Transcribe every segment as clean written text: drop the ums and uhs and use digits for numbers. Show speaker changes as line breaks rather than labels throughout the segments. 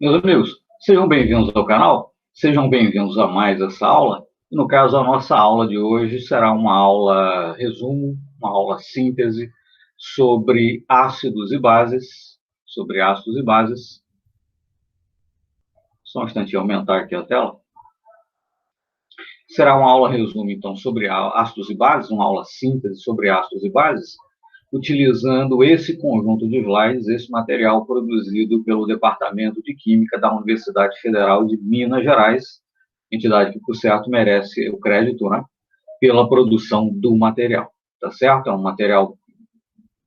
Meus amigos, sejam bem-vindos ao canal, sejam bem-vindos a mais essa aula. E no caso, a nossa aula de hoje será uma aula resumo, uma aula síntese sobre ácidos e bases, Só um instantinho aumentar aqui a tela. Será uma aula resumo, então, sobre ácidos e bases, uma aula síntese sobre ácidos e bases, utilizando esse conjunto de slides, esse material produzido pelo Departamento de Química da Universidade Federal de Minas Gerais, entidade que, por certo, merece o crédito, né, pela produção do material, tá certo? É um material,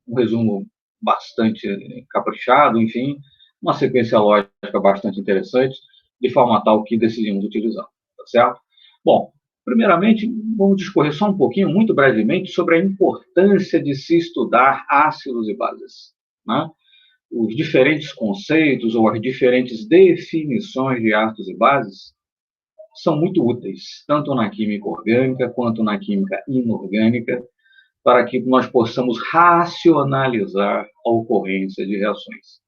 um resumo bastante caprichado, enfim, uma sequência lógica bastante interessante, de forma tal que decidimos utilizar, tá certo? Bom, primeiramente, vamos discorrer só um pouquinho, muito brevemente, sobre a importância de se estudar ácidos e bases, né? Os diferentes conceitos ou as diferentes definições de ácidos e bases são muito úteis, tanto na química orgânica quanto na química inorgânica, para que nós possamos racionalizar a ocorrência de reações.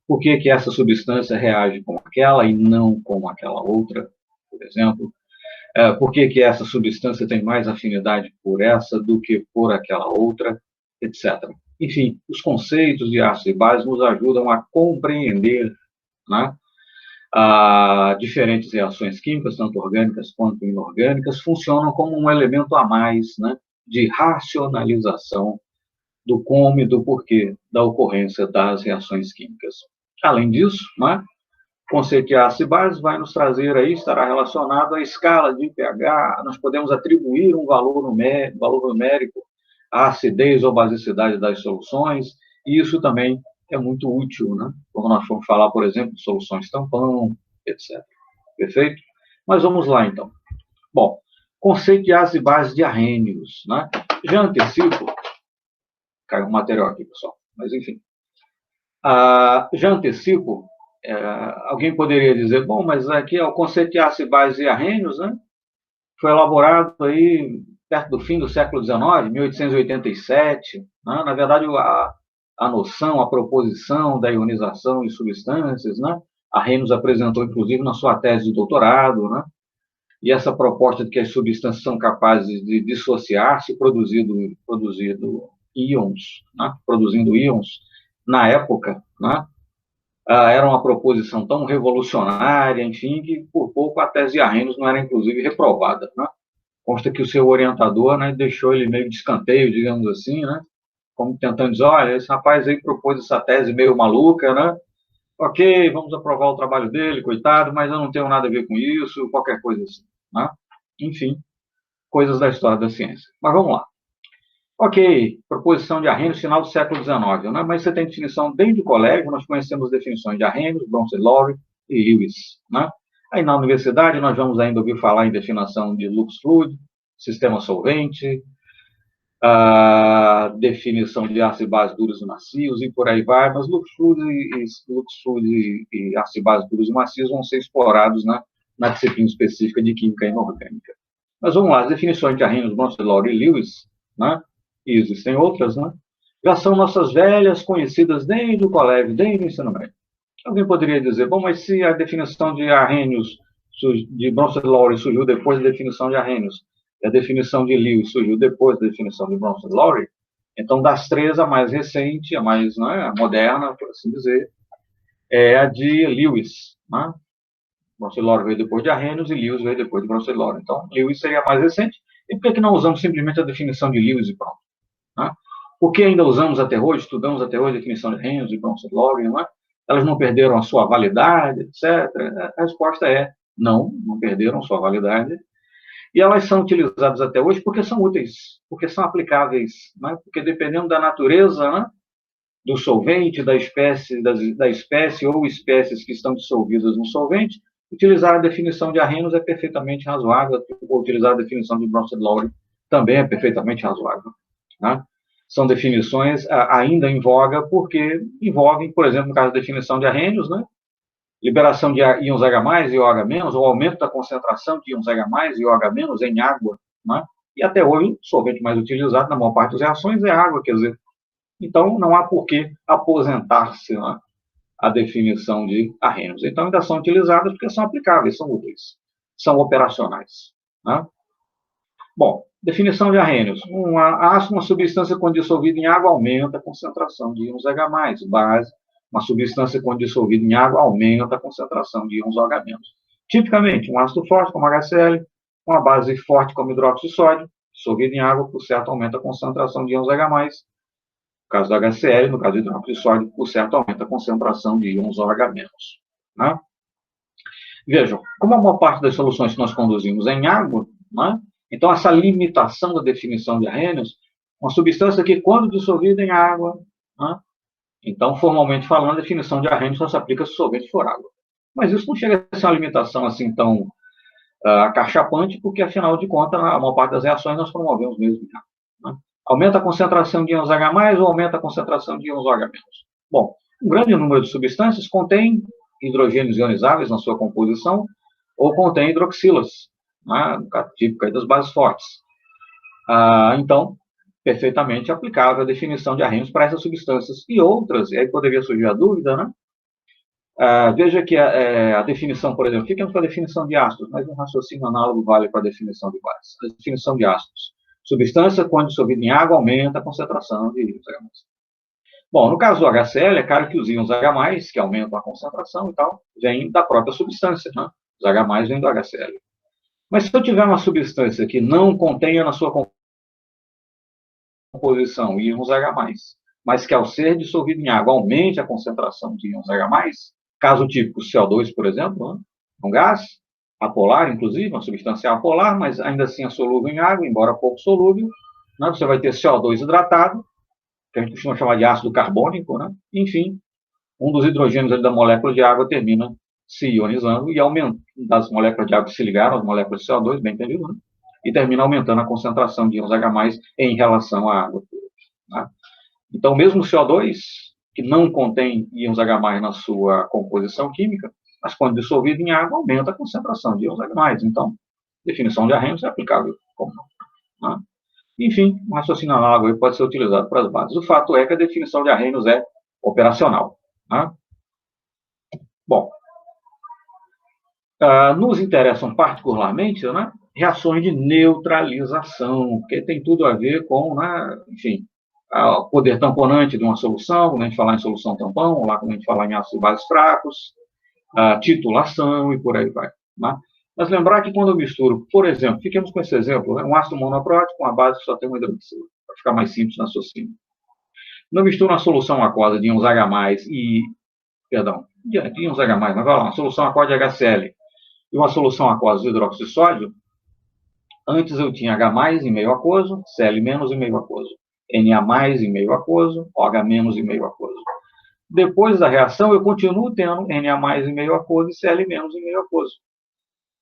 Por que que essa substância reage com aquela e não com aquela outra, por exemplo? Por que que essa substância tem mais afinidade por essa do que por aquela outra, etc. Enfim, os conceitos de ácidos e bases nos ajudam a compreender, né, diferentes reações químicas, tanto orgânicas quanto inorgânicas, funcionam como um elemento a mais, né, de racionalização do como e do porquê da ocorrência das reações químicas. Além disso, né, o conceito de ácido e base vai nos trazer aí, estará relacionado à escala de pH, nós podemos atribuir um valor numérico à acidez ou basicidade das soluções, e isso também é muito útil, né? Quando nós formos falar, por exemplo, de soluções tampão, etc. Perfeito? Mas vamos lá, então. Bom, conceito de ácidos e bases de Arrhenius, né? Já antecipo, caiu um material aqui, pessoal, mas enfim. Já antecipo, alguém poderia dizer, bom, mas aqui é o conceito de ácidos e bases de Arrhenius, né? Foi elaborado aí perto do fim do século XIX, 1887. Né? Na verdade, a noção, a proposição da ionização de substâncias, né? Arrhenius apresentou, inclusive, na sua tese de doutorado, né? E essa proposta de que as substâncias são capazes de dissociar-se produzindo íons, né? Produzindo íons, na época, né? Era uma proposição tão revolucionária, enfim, que por pouco a tese de Arrhenius não era, inclusive, reprovada, né? Consta que o seu orientador, né, deixou ele meio de escanteio, digamos assim, né? Como tentando dizer, olha, esse rapaz aí propôs essa tese meio maluca, né? Ok, vamos aprovar o trabalho dele, coitado, mas eu não tenho nada a ver com isso, qualquer coisa assim, né? Enfim, coisas da história da ciência. Mas vamos lá. Ok, proposição de Arrhenius, final do século XIX, né? Mas você tem definição desde o colégio, nós conhecemos definições de Arrhenius, Bronsted-Lowry e Lewis, né? Aí na universidade nós vamos ainda ouvir falar em definição de Lux-Fluid, sistema solvente, a definição de ácidos e bases duros e macios e por aí vai, mas Lux-Fluid e ácidos e bases duros e macios vão ser explorados na disciplina específica de química inorgânica. Mas vamos lá, as definições de Arrhenius, Bronsted-Lowry e Lewis, né? E existem outras, né? Já são nossas velhas conhecidas desde o colégio, desde o ensino médio. Alguém poderia dizer, bom, mas se a definição de Arrhenius, de Bronsted-Lowry surgiu depois da definição de Arrhenius, e a definição de Lewis surgiu depois da definição de Bronsted-Lowry, então das três, a mais recente, a mais, né, moderna, por assim dizer, é a de Lewis, né? Bronsted-Lowry veio depois de Arrhenius e Lewis veio depois de Bronsted-Lowry. Então, Lewis seria a mais recente. E por que não usamos simplesmente a definição de Lewis e pronto? Né? Por que ainda usamos até hoje, estudamos até hoje a definição de Arrhenius e Bronsted-Lowry, não é? Elas não perderam a sua validade, etc. A resposta é não, não perderam a sua validade. E elas são utilizadas até hoje porque são úteis, porque são aplicáveis, né? Porque dependendo da natureza, né, do solvente, da espécie ou espécies que estão dissolvidas no solvente, utilizar a definição de Arrhenius é perfeitamente razoável, ou utilizar a definição de Bronsted-Lowry também é perfeitamente razoável, né? São definições ainda em voga porque envolvem, por exemplo, no caso da definição de Arrhenius, né, liberação de íons H+, e OH-, ou aumento da concentração de íons H+, e OH- em água, né? E até hoje o solvente mais utilizado na maior parte das reações é água, quer dizer, então não há por que aposentar-se, né, a definição de Arrhenius. Então, ainda são utilizadas porque são aplicáveis, são úteis, são operacionais. Né? Bom, definição de Arrhenius. Uma substância quando dissolvida em água aumenta a concentração de íons H+. Base, uma substância quando dissolvida em água aumenta a concentração de íons OH-. Tipicamente, um ácido forte como HCl, uma base forte como hidróxido de sódio, dissolvida em água, por certo, aumenta a concentração de íons H+. No caso do HCl, no caso do hidróxido de sódio, por certo, aumenta a concentração de íons OH-. Né? Vejam, como a maior parte das soluções que nós conduzimos é em água, né? Então essa limitação da definição de Arrhenius, uma substância que, quando dissolvida em água, né? Então, formalmente falando, a definição de Arrhenius só se aplica se o solvente for água. Mas isso não chega a ser uma limitação assim tão acachapante, porque, afinal de contas, a maior parte das reações nós promovemos mesmo em água. Né? Aumenta a concentração de íons H+, ou aumenta a concentração de íons OH-. Bom, um grande número de substâncias contém hidrogênios ionizáveis na sua composição, ou contém hidroxilas, né, típica das bases fortes. Então, perfeitamente aplicável a definição de Arrhenius para essas substâncias e outras, e aí poderia surgir a dúvida, né? Veja que a definição, por exemplo, ficamos com a definição de ácidos, mas um raciocínio análogo vale para a definição de bases. A definição de ácidos. Substância, quando dissolvida em água, aumenta a concentração de íons H+. Bom, no caso do HCl, é claro que os íons H+, que aumentam a concentração e tal, vêm da própria substância, né? Os H+ vêm do HCl. Mas se eu tiver uma substância que não contenha na sua composição íons H+, mas que ao ser dissolvido em água aumente a concentração de íons H+, caso típico CO2, por exemplo, né? Um gás apolar, inclusive, uma substância apolar, mas ainda assim é solúvel em água, embora pouco solúvel, né? Você vai ter CO2 hidratado, que a gente costuma chamar de ácido carbônico, né? Enfim, um dos hidrogênios da molécula de água termina se ionizando e aumentando das moléculas de água que se ligaram às moléculas de CO2, bem entendido, né? E termina aumentando a concentração de íons H+ em relação à água. Tá? Então, mesmo o CO2, que não contém íons H+ na sua composição química, mas quando dissolvido em água, aumenta a concentração de íons H+. Então, definição de Arrhenius é aplicável como não. Né? Enfim, um raciocínio análogo pode ser utilizado para as bases. O fato é que a definição de Arrhenius é operacional. Né? Bom, nos interessam particularmente, né, reações de neutralização, porque tem tudo a ver com, né, enfim, o poder tamponante de uma solução, quando a gente falar em solução tampão, lá quando a gente falar em ácidos bases fracos, titulação e por aí vai. Né? Mas lembrar que quando eu misturo, por exemplo, fiquemos com esse exemplo, né, um ácido monoprótico com uma base que só tem uma hidroxila, para ficar mais simples na raciocínio. Quando eu misturo uma solução aquosa de íons H+, de íons H+, mas vai lá, uma solução aquosa de HCl, e uma solução aquosa de hidróxido de sódio, antes eu tinha H+ em meio aquoso, Cl- em meio aquoso, Na+ em meio aquoso, OH- em meio aquoso. Depois da reação, eu continuo tendo Na+ em meio aquoso e Cl- em meio aquoso.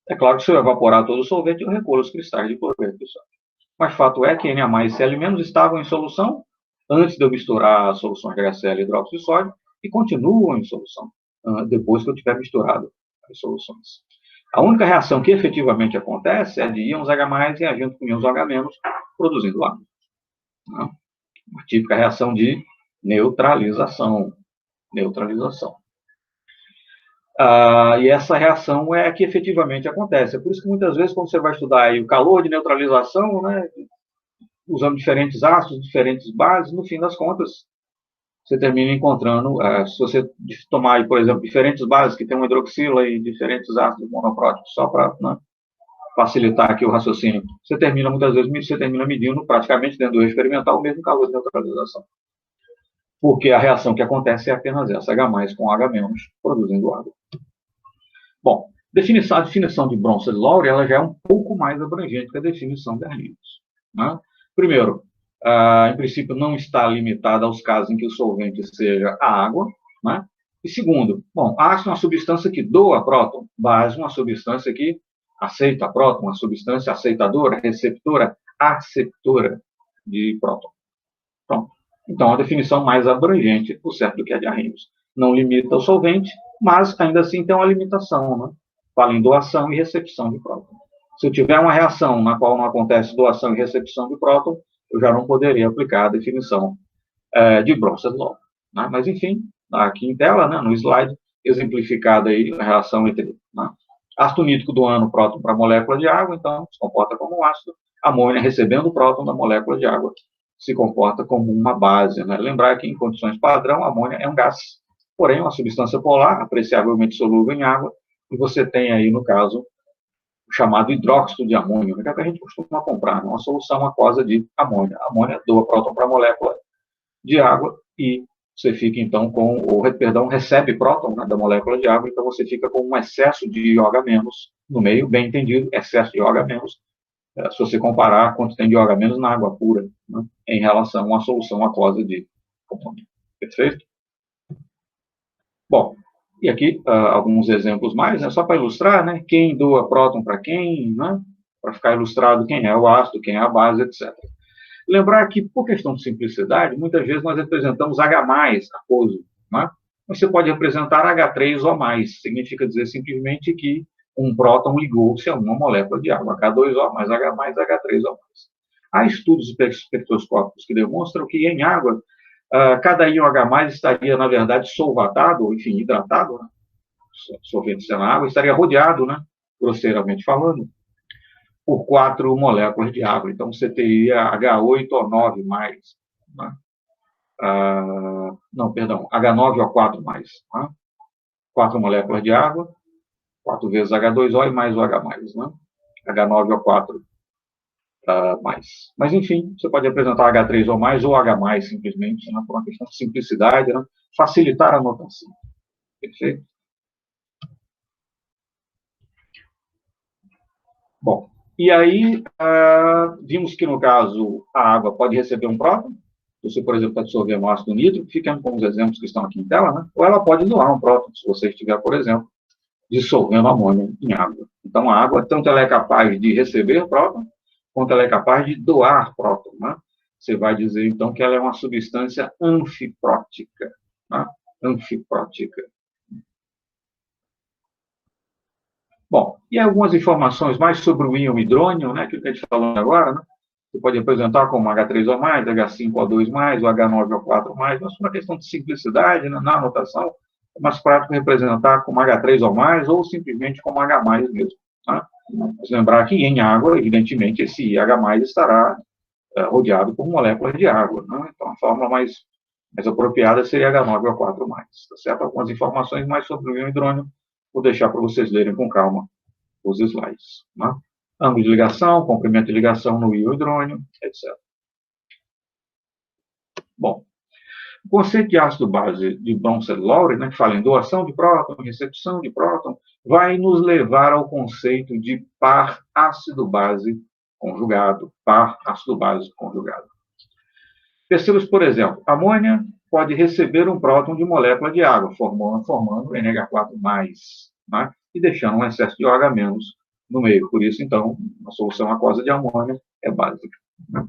É claro que se eu evaporar todo o solvente, eu recolho os cristais de cloreto de sódio. Mas o fato é que Na+ e Cl- estavam em solução antes de eu misturar as soluções de HCl e hidróxido de sódio e continuam em solução depois que eu tiver misturado as soluções. A única reação que efetivamente acontece é de íons H+ reagindo com íons OH-, produzindo água. Uma típica reação de neutralização. E essa reação é a que efetivamente acontece. É por isso que muitas vezes, quando você vai estudar aí o calor de neutralização, né, usando diferentes ácidos, diferentes bases, no fim das contas, você termina encontrando, se você tomar, aí, por exemplo, diferentes bases que têm uma hidroxila e diferentes ácidos monopróticos, só para, né, facilitar aqui o raciocínio, você termina, muitas vezes, medindo praticamente dentro do experimental o mesmo calor de neutralização. Porque a reação que acontece é apenas essa, H+ com H-, produzindo água. Bom, a definição de Bronsted-Lowry ela já é um pouco mais abrangente que a definição de Arrhenius. Né? Primeiro, em princípio, não está limitada aos casos em que o solvente seja a água. Né? E segundo, ácido é uma substância que doa próton, base uma substância que aceita próton, uma substância aceitadora, receptora, aceptora de próton. Pronto. Então, a definição mais abrangente, por certo, do que a de Arrhenius. Não limita o solvente, mas ainda assim tem uma limitação, né? Fala em doação e recepção de próton. Se eu tiver uma reação na qual não acontece doação e recepção de próton, eu já não poderia aplicar a definição de Bronsted-Lowry. Né? Mas, enfim, aqui em tela, né, no slide, exemplificada aí a relação entre, né, ácido nítrico doando próton para a molécula de água, então se comporta como um ácido. Amônia recebendo o próton da molécula de água se comporta como uma base, né? Lembrar que em condições padrão, a amônia é um gás, porém uma substância polar, apreciavelmente solúvel em água, e você tem aí, no caso, o chamado hidróxido de amônio, que é o que a gente costuma comprar, né? Uma solução aquosa de amônia. A amônia doa próton para a molécula de água e você fica, então, recebe próton, né, da molécula de água, então você fica com um excesso de OH- no meio, bem entendido, excesso de OH-, se você comparar quanto tem de OH- na água pura, né, em relação a uma solução aquosa de amônia. Perfeito? Bom, e aqui alguns exemplos mais, né, só para ilustrar, né, quem doa próton para quem, né, para ficar ilustrado quem é o ácido, quem é a base, etc. Lembrar que, por questão de simplicidade, muitas vezes nós representamos H+, aquoso, né? Mas você pode representar H3 ou mais, significa dizer simplesmente que um próton ligou-se a uma molécula de água, H2O mais H+, H3O mais. Há estudos espectroscópicos que demonstram que em água, cada íon H+, estaria, na verdade, solvatado, ou enfim, hidratado, né? Solvente na água, estaria rodeado, né? Grosseiramente falando, por 4 moléculas de água. Então, você teria H8O9+, né? Não, perdão, H9O4+, né? 4 moléculas de água, 4 vezes H2O e mais o H+, né? H9O4+. Mas, enfim, você pode representar H3O+, ou H+, simplesmente, né? Por uma questão de simplicidade, né? Facilitar a notação. Perfeito? Bom, e aí, vimos que, no caso, a água pode receber um próton. Você, por exemplo, está dissolvendo um ácido nítrico, ficando com os exemplos que estão aqui em tela, né? Ou ela pode doar um próton, se você estiver, por exemplo, dissolvendo amônia em água. Então, a água, tanto ela é capaz de receber próton, quanto ela é capaz de doar próton, né? Você vai dizer, então, que ela é uma substância anfiprótica, né? Anfiprótica. Bom, e algumas informações mais sobre o íon hidrônio, né, que a gente falou agora, né? Você pode representar como H3O+, H5O2+, o H9O4+, mas por uma questão de simplicidade, né, na anotação, é mais prático representar como H3O+, ou simplesmente como H+, mesmo. Né? Mas lembrar que em água, evidentemente, esse H+ estará rodeado por moléculas de água. Né? Então, a fórmula mais apropriada seria H9O4+. Tá certo? Algumas informações mais sobre o íon hidrônio vou deixar para vocês lerem com calma os slides. Né? Ângulo de ligação, comprimento de ligação no íon hidrônio, etc. Bom, o conceito de ácido-base de Bronsted-Lowry, né, que fala em doação de próton, recepção de próton, vai nos levar ao conceito de par ácido-base conjugado. Par ácido-base conjugado. Perceba, por exemplo, a amônia pode receber um próton de molécula de água, formando NH4+, né, e deixando um excesso de OH- no meio. Por isso, então, a solução aquosa de amônia é básica. Né?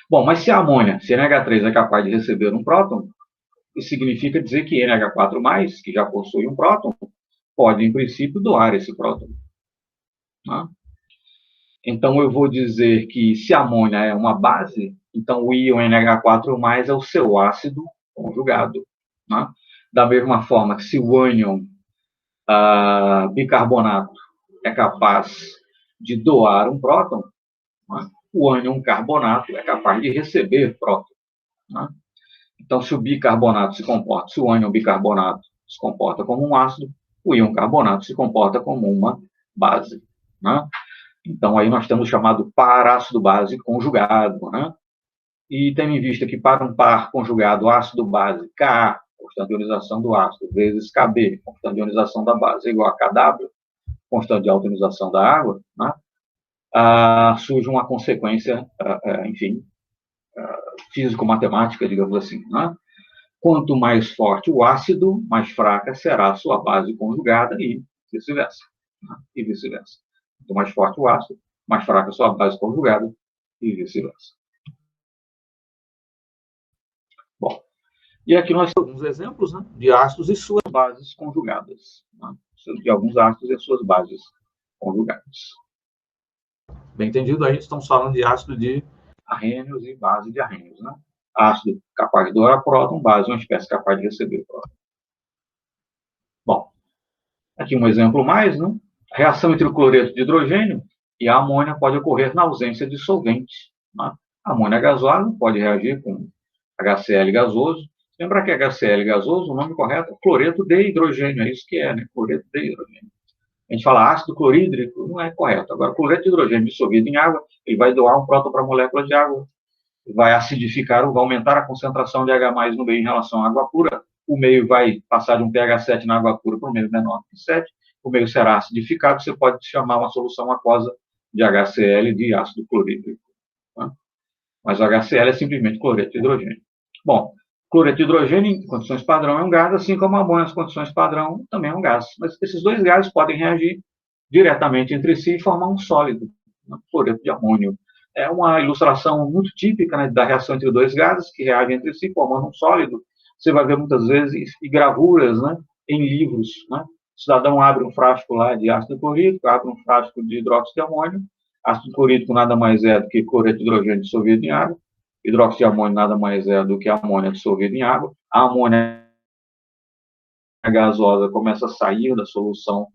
Bom, mas se a amônia, se NH3 é capaz de receber um próton, isso significa dizer que NH4+, que já possui um próton, pode, em princípio, doar esse próton. Né? Então, eu vou dizer que se a amônia é uma base, então o íon NH4+ é o seu ácido conjugado. Né? Da mesma forma que se o ânion bicarbonato é capaz de doar um próton, né? O ânion carbonato é capaz de receber próton. Né? Então, se o bicarbonato se o ânion bicarbonato se comporta como um ácido, o íon carbonato se comporta como uma base. Né? Então, aí nós temos o chamado par ácido-base conjugado. Né? E tendo em vista que para um par conjugado ácido-base, Ka, constante de ionização do ácido, vezes Kb, constante de ionização da base, é igual a Kw, constante de autoionização da água, né? Surge uma consequência, enfim, físico-matemática, digamos assim. Né? Quanto mais forte o ácido, mais fraca será a sua base conjugada e vice-versa. Né? E vice-versa. Quanto mais forte o ácido, mais fraca a sua base conjugada e vice-versa. Bom, e aqui nós temos alguns exemplos, né, de ácidos e suas bases conjugadas. Né? De alguns ácidos e suas bases conjugadas. Bem entendido, aí estamos falando de ácido de arrênios e base de arrênios. Né? ácido capaz de doar próton, base, uma espécie capaz de receber próton. Bom, aqui um exemplo mais, né? A reação entre o cloreto de hidrogênio e a amônia pode ocorrer na ausência de solvente. Né? A amônia gasosa pode reagir com HCl gasoso. Lembra que HCl gasoso, o nome correto é cloreto de hidrogênio, é isso que é, né? Cloreto de hidrogênio. A gente fala ácido clorídrico, não é correto. Agora, cloreto de hidrogênio dissolvido em água, ele vai doar um próton para a molécula de água, vai acidificar, vai aumentar a concentração de H+ no meio em relação à água pura. O meio vai passar de um pH 7 na água pura para um meio menor que 7. O meio será acidificado, você pode chamar uma solução aquosa de HCl de ácido clorídrico. Tá? Mas o HCl é simplesmente cloreto de hidrogênio. Bom, cloreto de hidrogênio em condições padrão é um gás, assim como a amônia em condições padrão também é um gás. Mas esses dois gases podem reagir diretamente entre si e formar um sólido, né? Cloreto de amônio. É uma ilustração muito típica, né, da reação entre dois gases que reagem entre si, formando um sólido. Você vai ver muitas vezes gravuras, né, em livros. Né? O cidadão abre um frasco lá de ácido clorídrico, abre um frasco de hidróxido de amônio. Ácido clorídrico nada mais é do que cloreto de hidrogênio dissolvido em água. Hidróxido de amônio nada mais é do que amônia dissolvida em água. A amônia gasosa começa a sair da solução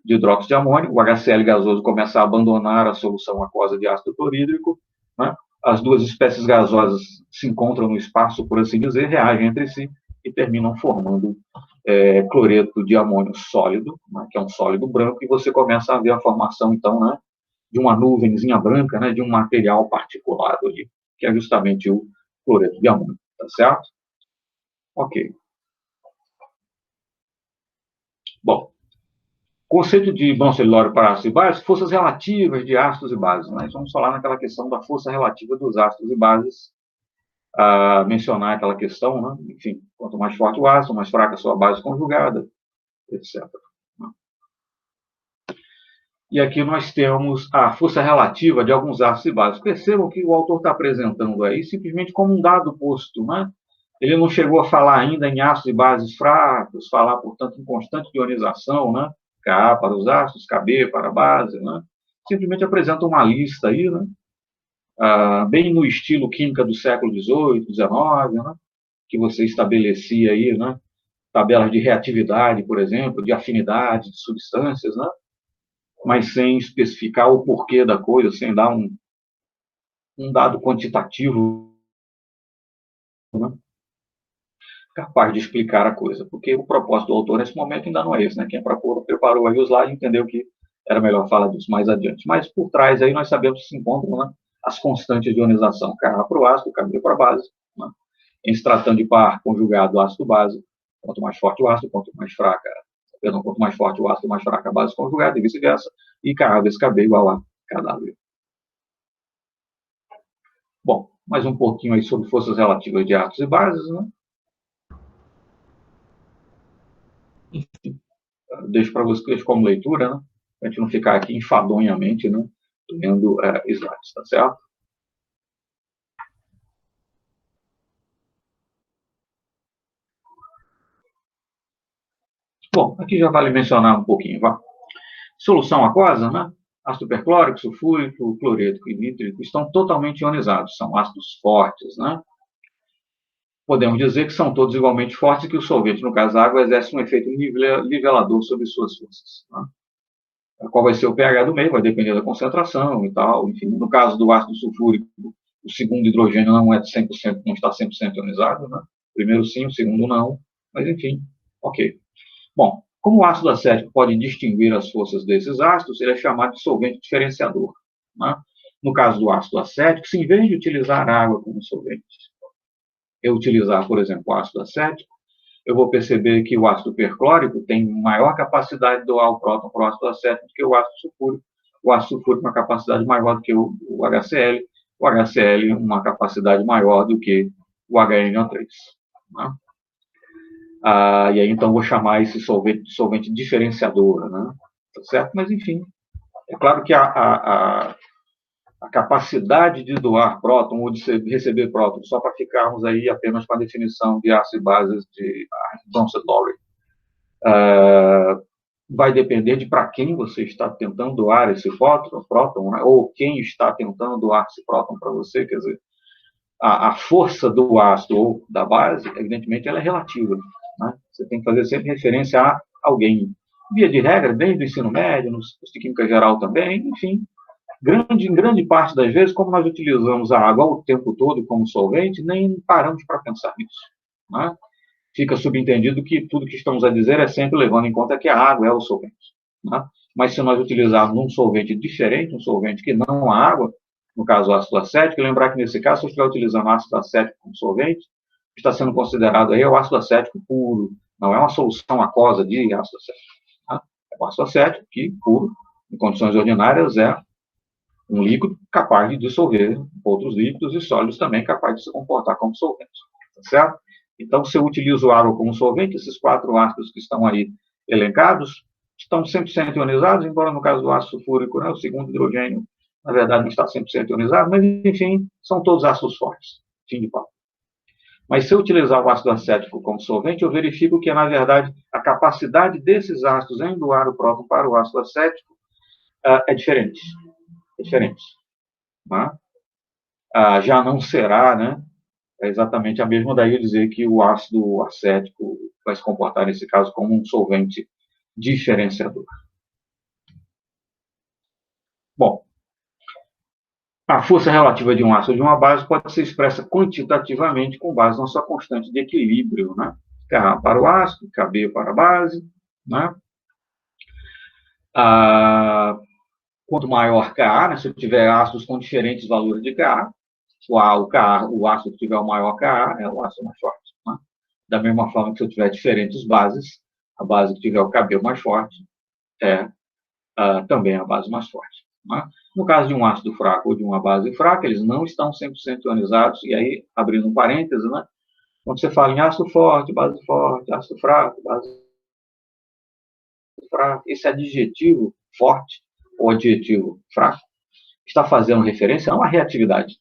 de hidróxido de amônio, o HCl gasoso começa a abandonar a solução aquosa de ácido clorídrico, né? As duas espécies gasosas se encontram no espaço, por assim dizer, reagem entre si e terminam formando cloreto de amônio sólido, né? Que é um sólido branco, e você começa a ver a formação, então, né, de uma nuvenzinha branca, né, de um material particulado ali, que é justamente o cloreto de amônio, tá certo? Ok. Bom, conceito de Bronsted-Lowry para ácidos e bases, forças relativas de ácidos e bases. Nós vamos falar naquela questão da força relativa dos ácidos e bases, mencionar aquela questão, né? Enfim, quanto mais forte o ácido, mais fraca a sua base conjugada, etc. E aqui nós temos a força relativa de alguns ácidos e bases. Percebam que o autor está apresentando aí simplesmente como um dado posto, né? Ele não chegou a falar ainda em ácidos e bases fracos, falar, portanto, em constante ionização, né? Ka para os ácidos, Kb para a base, né? Simplesmente apresenta uma lista aí, né? Bem no estilo química do século XVIII, XIX, né? Que você estabelecia aí, né? Tabelas de reatividade, por exemplo, de afinidade de substâncias, né? Mas sem especificar o porquê da coisa, sem dar um dado quantitativo, né? Capaz de explicar a coisa, porque o propósito do autor nesse momento ainda não é esse, né? Quem preparou aí o slide entendeu que era melhor falar disso mais adiante. Mas por trás aí nós sabemos que se encontram, né, as constantes de ionização, Ka para o ácido, Kb para a base, né? Em se tratando de par conjugado ácido-base, quanto mais forte o ácido, quanto mais forte o ácido, mais fraca a base conjugada, e vice-versa, e Ka vezes Kb igual a Kw. Bom, mais um pouquinho aí sobre forças relativas de ácidos e bases, né? Enfim, deixo para vocês como leitura, né? Para a gente não ficar aqui enfadonhamente, né? Lendo slides, tá certo? Bom, aqui já vale mencionar um pouquinho, vá. Solução aquosa, né? Ácido perclórico, sulfúrico, clorídrico e nítrico estão totalmente ionizados, são ácidos fortes, né? Podemos dizer que são todos igualmente fortes e que o solvente, no caso a água, exerce um efeito nivelador sobre suas forças. Né? Qual vai ser o pH do meio, vai depender da concentração e tal. Enfim, no caso do ácido sulfúrico, o segundo hidrogênio não é 100%, não está 100% ionizado, né? O primeiro sim, o segundo não, mas enfim, ok. Bom, como o ácido acético pode distinguir as forças desses ácidos, ele é chamado de solvente diferenciador. Né? No caso do ácido acético, se em vez de utilizar água como solvente, eu utilizar, por exemplo, o ácido acético, eu vou perceber que o ácido perclórico tem maior capacidade de doar o próton para o ácido acético do que o ácido sulfúrico. O ácido sulfúrico tem uma capacidade maior do que o HCl, o HCl uma capacidade maior do que o HNO3. Né? E aí, então, vou chamar esse solvente de solvente diferenciador, né? Tá certo? Mas, enfim, é claro que a capacidade de doar próton ou de receber próton, só para ficarmos aí apenas com a definição de ácidos e bases de Bronsted-Lowry, vai depender de para quem você está tentando doar esse próton, né? Ou quem está tentando doar esse próton para você, quer dizer, a força do ácido ou da base, evidentemente, ela é relativa. Né? Você tem que fazer sempre referência a alguém. Via de regra, desde o ensino médio, no curso de Química Geral também, enfim, em grande parte das vezes, como nós utilizamos a água o tempo todo como solvente, nem paramos para pensar nisso. Né? Fica subentendido que tudo que estamos a dizer é sempre levando em conta que a água é o solvente. Né? Mas se nós utilizarmos um solvente diferente, um solvente que não a água, no caso o ácido acético, lembrar que nesse caso, se eu estiver utilizando ácido acético como solvente, está sendo considerado aí o ácido acético puro, não é uma solução aquosa de ácido acético. Tá? É o ácido acético que, puro, em condições ordinárias, é um líquido capaz de dissolver outros líquidos e sólidos também capazes de se comportar como solvente. Tá certo? Então, se eu utilizo água como solvente, esses 4 ácidos que estão aí elencados estão 100% ionizados, embora no caso do ácido sulfúrico, né, o segundo hidrogênio, na verdade, não está 100% ionizado, mas, enfim, são todos ácidos fortes. Fim de papo. Mas se eu utilizar o ácido acético como solvente, eu verifico que, na verdade, a capacidade desses ácidos em doar o próton para o ácido acético é diferente. É diferente. Né? Já não será, né, exatamente a mesma daí dizer que o ácido acético vai se comportar, nesse caso, como um solvente diferenciador. Bom, a força relativa de um ácido ou de uma base pode ser expressa quantitativamente com base na sua constante de equilíbrio, né? Ka para o ácido, Kb para a base, né? Quanto maior Ka, né? Se eu tiver ácidos com diferentes valores de Ka, o ácido que tiver o maior Ka é o ácido mais forte. Né? Da mesma forma que se eu tiver diferentes bases, a base que tiver o Kb mais forte é também a base mais forte. Né? No caso de um ácido fraco ou de uma base fraca, eles não estão 100% ionizados, e aí, abrindo um parêntese, né? Quando você fala em ácido forte, ácido fraco, base fraca, esse adjetivo forte ou adjetivo fraco está fazendo referência a uma reatividade,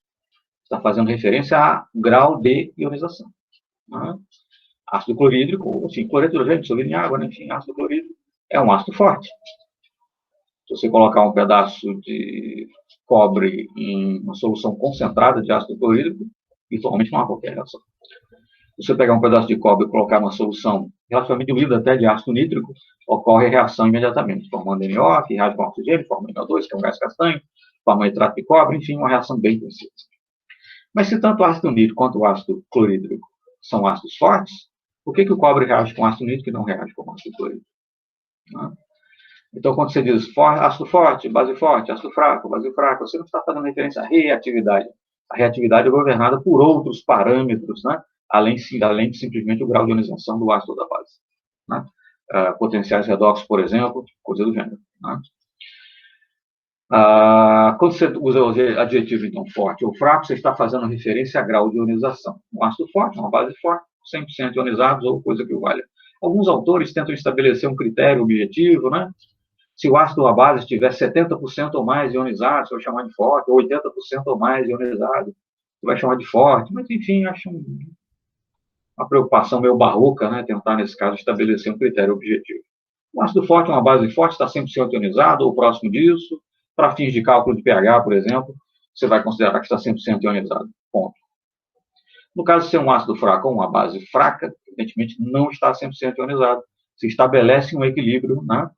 está fazendo referência a grau de ionização. Né? Ácido clorídrico, enfim, cloreto de hidrogênio dissolvido em água, né? Enfim, ácido clorídrico é um ácido forte. Se você colocar um pedaço de cobre em uma solução concentrada de ácido clorídrico, informalmente não há qualquer reação. Se você pegar um pedaço de cobre e colocar numa solução relativamente diluída até de ácido nítrico, ocorre a reação imediatamente, formando NO, que reage com oxigênio, forma NO2, que é um gás castanho, forma nitrato de cobre, enfim, uma reação bem conhecida. Mas se tanto o ácido nítrico quanto o ácido clorídrico são ácidos fortes, por que o cobre reage com ácido nítrico e não reage com ácido clorídrico? Então, quando você diz ácido forte, ácido fraco, base fraca, você não está fazendo referência à reatividade. A reatividade é governada por outros parâmetros, né? além de simplesmente o grau de ionização do ácido ou da base. Né? Potenciais redoxos, por exemplo, coisa do gênero. Né? Quando você usa o adjetivo, então, forte ou fraco, você está fazendo referência a grau de ionização. Um ácido forte, uma base forte, 100% ionizados ou coisa que o valha. Alguns autores tentam estabelecer um critério objetivo, né? Se o ácido ou a base estiver 70% ou mais ionizado, você vai chamar de forte, ou 80% ou mais ionizado, você vai chamar de forte. Mas, enfim, acho uma preocupação meio barroca, né? Tentar, nesse caso, estabelecer um critério objetivo. Um ácido forte, uma base forte, está 100% ionizado ou próximo disso. Para fins de cálculo de pH, por exemplo, você vai considerar que está 100% ionizado. Ponto. No caso de ser um ácido fraco ou uma base fraca, evidentemente não está 100% ionizado. Se estabelece um equilíbrio, né?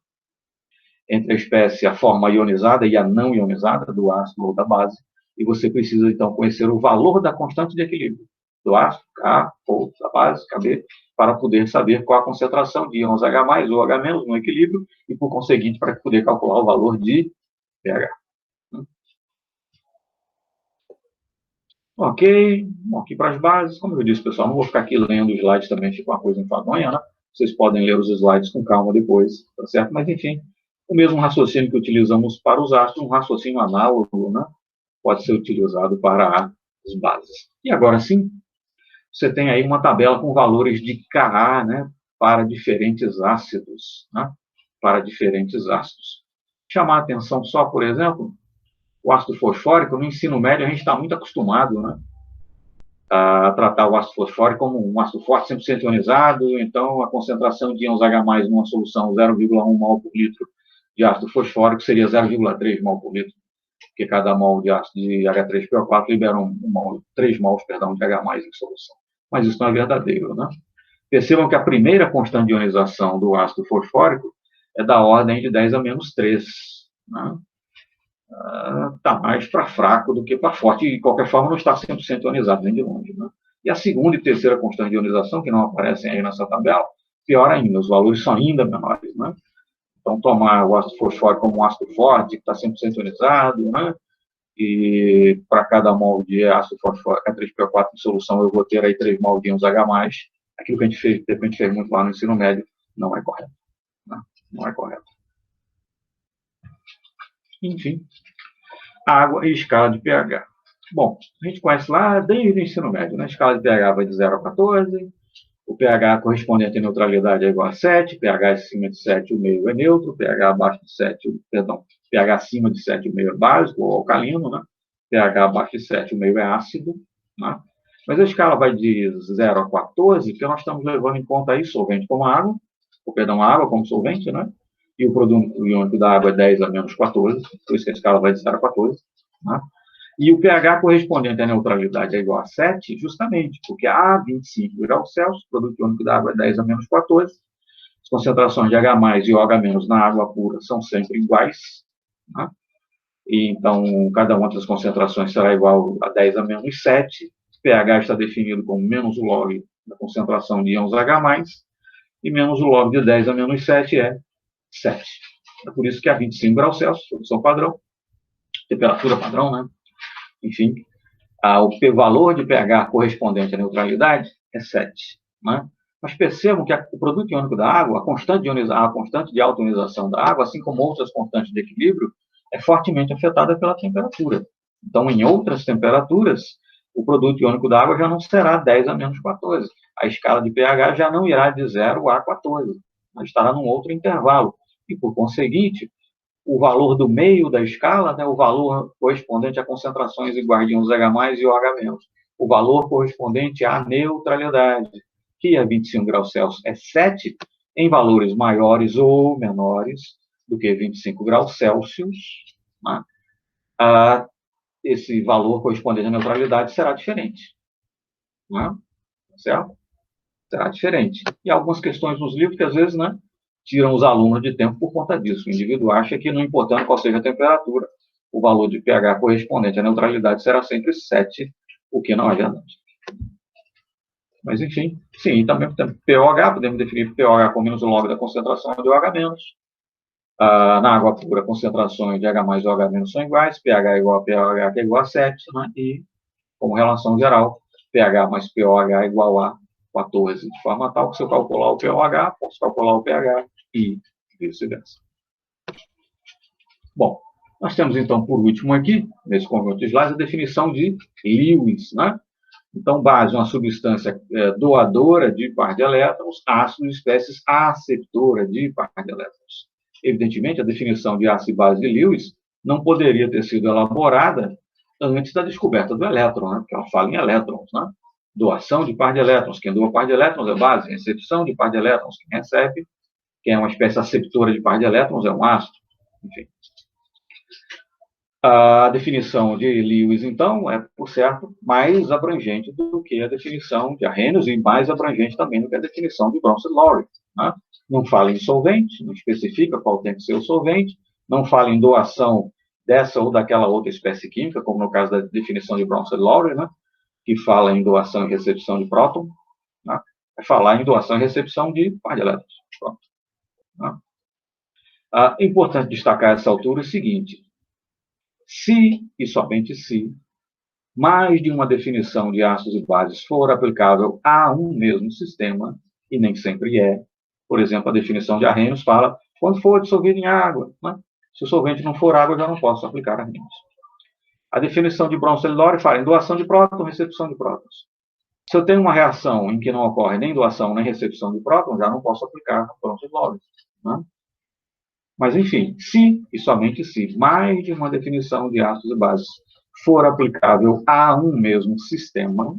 Entre a espécie, a forma ionizada e a não ionizada do ácido ou da base, e você precisa, então, conhecer o valor da constante de equilíbrio do ácido, K, ou da base, Kb, para poder saber qual a concentração de íons H+, ou H- no equilíbrio, e, por conseguinte, para poder calcular o valor de pH. Ok, aqui para as bases, como eu disse, pessoal, não vou ficar aqui lendo os slides também, fica uma coisa enfadonha, né? Vocês podem ler os slides com calma depois, tá certo? Mas, enfim, o mesmo raciocínio que utilizamos para os ácidos, um raciocínio análogo, né, pode ser utilizado para as bases. E agora sim, você tem aí uma tabela com valores de Ka, né, para diferentes ácidos, né, para diferentes ácidos. Chamar a atenção só, por exemplo, o ácido fosfórico, no ensino médio a gente está muito acostumado, né, a tratar o ácido fosfórico como um ácido forte 100% ionizado, então a concentração de íons H+, numa solução 0,1 mol por litro de ácido fosfórico seria 0,3 mol por litro porque cada mol de ácido de H3PO4 libera 3 mols de H+ em solução. Mas isso não é verdadeiro, né? Percebam que a primeira constante de ionização do ácido fosfórico é da ordem de 10 a menos 3. Né? Está mais para fraco do que para forte, e de qualquer forma não está 100% ionizado, nem de longe. Né? E a segunda e terceira constante de ionização, que não aparecem aí nessa tabela, pior ainda, os valores são ainda menores. Né? Então, tomar o ácido fosfórico como um ácido forte, que está 100% ionizado, né? E para cada mol de ácido fosfórico H3PO4 em solução, eu vou ter aí 3 mol de íons H+. Aquilo que a gente fez muito lá no ensino médio, não é correto. Né? Não é correto. Enfim, água e escala de pH. Bom, a gente conhece lá desde o ensino médio, né? A escala de pH vai de 0 a 14, o pH correspondente à neutralidade é igual a 7, pH acima de 7, o meio é neutro, pH abaixo de 7, pH acima de 7, o meio é básico ou alcalino, né? pH abaixo de 7, o meio é ácido, né? Mas a escala vai de 0 a 14, porque nós estamos levando em conta aí solvente como água, a água como solvente, né? E o produto iônico da água é 10 a menos 14, por isso que a escala vai de 0 a 14, né? E o pH correspondente à neutralidade é igual a 7, justamente porque a 25 graus Celsius, o produto iônico da água é 10 a menos 14, as concentrações de H+ e OH- na água pura são sempre iguais, né? E então cada uma das concentrações será igual a 10 a menos 7, pH está definido como menos o log da concentração de íons H+, e menos o log de 10 a menos 7 é 7. É por isso que a 25 graus Celsius, solução padrão, temperatura padrão, né? Enfim, o valor de pH correspondente à neutralidade é 7. Né? Mas percebam que o produto iônico da água, a constante de auto-ionização da água, assim como outras constantes de equilíbrio, é fortemente afetada pela temperatura. Então, em outras temperaturas, o produto iônico da água já não será 10 a menos 14. A escala de pH já não irá de 0 a 14, mas estará num outro intervalo. E, por conseguinte, o valor do meio da escala, né, o valor correspondente a concentrações iguais de íons H+ e OH-, o valor correspondente à neutralidade, que é 25 graus Celsius, é 7, em valores maiores ou menores do que 25 graus Celsius, né, esse valor correspondente à neutralidade será diferente. Né, certo? Será diferente. E algumas questões nos livros que, às vezes, né, tiram os alunos de tempo por conta disso. O indivíduo acha que, não importando qual seja a temperatura, o valor de pH correspondente à neutralidade será sempre 7, o que não é verdade. Mas, enfim, sim, também pOH, podemos definir pOH como menos o log da concentração de OH-. Na água pura, concentrações de H+ e OH- são iguais, pH é igual a pOH, que é igual a 7, né? E, como relação geral, pH mais pOH é igual a 14, de forma tal que, se eu calcular o pOH, posso calcular o pH e vice-versa. Bom, nós temos, então, por último aqui, nesse conjunto de slides, a definição de Lewis, né? Então, base, uma substância doadora de par de elétrons, ácido de espécies aceptora de par de elétrons. Evidentemente, a definição de ácido e base de Lewis não poderia ter sido elaborada antes da descoberta do elétron, né? Porque ela fala em elétrons, né? Doação de par de elétrons. Quem doa par de elétrons é base. Recepção de par de elétrons. Quem recebe, quem é uma espécie aceptora de par de elétrons, é um ácido. Enfim. A definição de Lewis, então, é, por certo, mais abrangente do que a definição de Arrhenius e mais abrangente também do que a definição de Bronsted-Lowry. Né? Não fala em solvente, não especifica qual tem que ser o solvente, não fala em doação dessa ou daquela outra espécie química, como no caso da definição de Bronsted-Lowry, né? Que fala em doação e recepção de próton, né? Vai falar em doação e recepção de par de elétrons. Pronto. Né? É importante destacar a essa altura o seguinte: se, e somente se, mais de uma definição de ácidos e bases for aplicável a um mesmo sistema, e nem sempre é, por exemplo, a definição de Arrhenius fala quando for dissolvido em água. Né? Se o solvente não for água, eu já não posso aplicar Arrhenius. A definição de Bronsted-Lowry fala em doação de prótons, recepção de prótons. Se eu tenho uma reação em que não ocorre nem doação nem recepção de prótons, já não posso aplicar Bronsted-Lowry. Né? Mas, enfim, se, e somente se, mais de uma definição de ácidos e bases for aplicável a um mesmo sistema,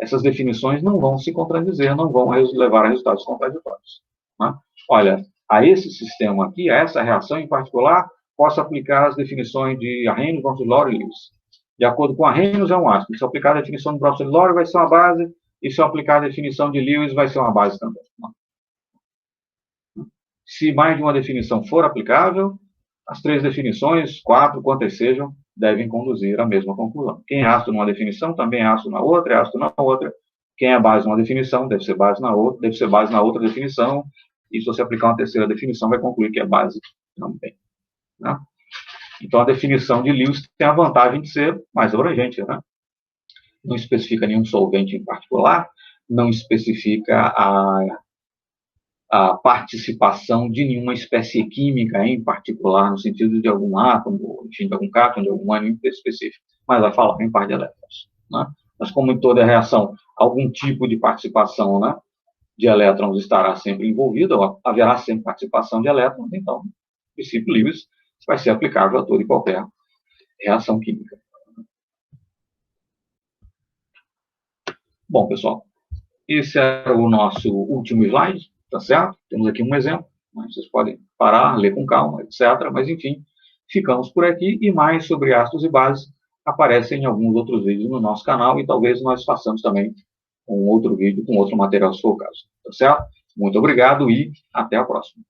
essas definições não vão se contradizer, não vão levar a resultados contraditórios. Né? Olha, a esse sistema aqui, a essa reação em particular, posso aplicar as definições de Arrhenius, Bronsted Lowry e Lewis. De acordo com Arrhenius, é um ácido. Se eu aplicar a definição de Bronsted Lowry, vai ser uma base, e se eu aplicar a definição de Lewis, vai ser uma base também. Se mais de uma definição for aplicável, as 3 definições, 4, quantas sejam, devem conduzir à mesma conclusão. Quem é ácido numa definição, também é ácido na outra, é ácido na outra. Quem é base numa definição, deve ser base na outra, deve ser base na outra definição. E se você aplicar uma terceira definição, vai concluir que é base também. Né? Então, a definição de Lewis tem a vantagem de ser mais abrangente. Né? Não especifica nenhum solvente em particular, não especifica a participação de nenhuma espécie química em particular, no sentido de algum átomo, enfim, de algum cátion, de algum ânion específico, mas vai falar em par de elétrons. Né? Mas como em toda reação, algum tipo de participação, né, de elétrons estará sempre envolvida, haverá sempre participação de elétrons, então, o princípio Lewis vai ser aplicável a toda e qualquer reação química. Bom, pessoal, esse era o nosso último slide, tá certo? Temos aqui um exemplo, mas vocês podem parar, ler com calma, etc. Mas, enfim, ficamos por aqui e mais sobre ácidos e bases aparecem em alguns outros vídeos no nosso canal e talvez nós façamos também um outro vídeo com outro material, se for o caso, tá certo? Muito obrigado e até a próxima.